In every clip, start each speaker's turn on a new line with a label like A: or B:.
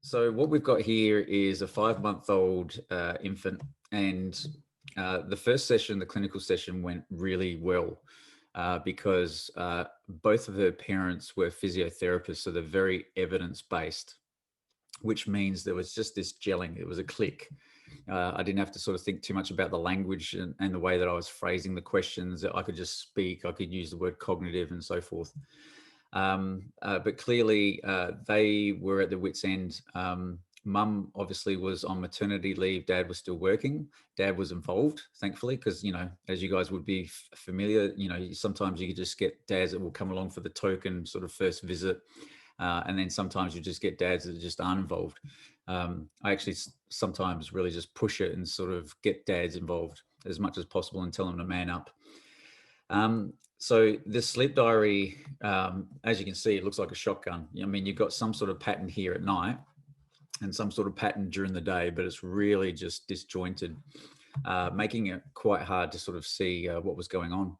A: So what we've got here is a 5-month-old infant, and the first session, the clinical session, went really well because both of her parents were physiotherapists, so they're very evidence-based, which means there was just this gelling. It was a click. I didn't have to sort of think too much about the language and the way that I was phrasing the questions. I could just speak. I could use the word cognitive and so forth. But clearly, they were at their wits' end. Mum obviously was on maternity leave. Dad was still working. Dad was involved, thankfully, because, as you guys would be familiar, sometimes you could just get dads that will come along for the token sort of first visit. And then sometimes you just get dads that just aren't involved. I actually sometimes really just push it and sort of get dads involved as much as possible and tell them to man up. So the sleep diary, as you can see, it looks like a shotgun. I mean, you've got some sort of pattern here at night and some sort of pattern during the day, but it's really just disjointed, making it quite hard to sort of see what was going on.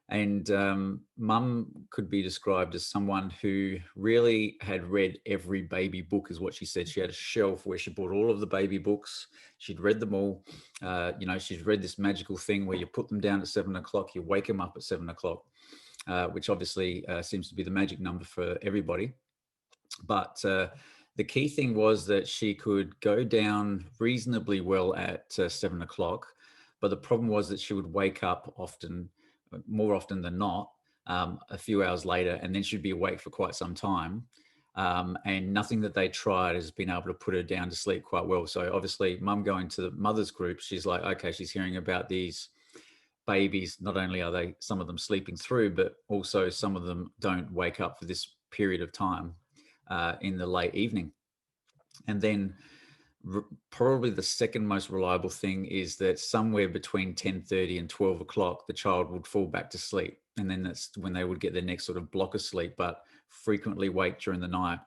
A: And Mum could be described as someone who really had read every baby book, is what she said. She had a shelf where she bought all of the baby books. She'd read them all. She'd read this magical thing where you put them down at 7 o'clock, you wake them up at 7 o'clock, which obviously seems to be the magic number for everybody. But the key thing was that she could go down reasonably well at 7 o'clock. But the problem was that she would wake up more often than not, a few hours later, and then she'd be awake for quite some time. And nothing that they tried has been able to put her down to sleep quite well. So obviously, Mum going to the mother's group, she's like, okay, she's hearing about these babies. Not only are some of them sleeping through, but also some of them don't wake up for this period of time in the late evening. And then probably the second most reliable thing is that somewhere between 10:30 and 12 o'clock, the child would fall back to sleep. And then that's when they would get their next sort of block of sleep, but frequently wake during the night.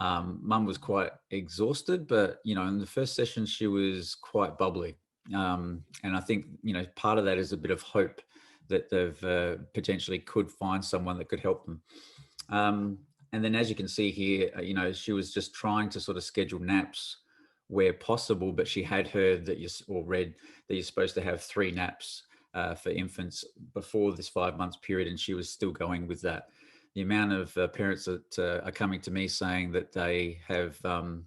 A: Mum was quite exhausted, but, in the first session, she was quite bubbly. And I think, part of that is a bit of hope that they've potentially could find someone that could help them. And then as you can see here, she was just trying to sort of schedule naps where possible, but she had heard that read that you're supposed to have 3 naps for infants before this 5 months period, and she was still going with that. The amount of parents that are coming to me saying that they have, I'm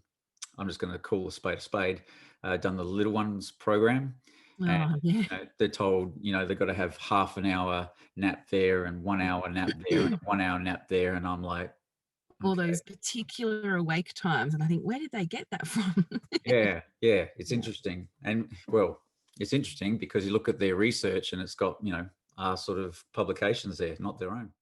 A: just going to call a spade, done the little ones program. And they're told, they've got to have half an hour nap there and 1 hour nap there and 1 hour nap there. And I'm like,
B: all those particular awake times. And I think, where did they get that from?
A: Yeah, it's interesting. And well, it's interesting because you look at their research and it's got, our sort of publications there, not their own.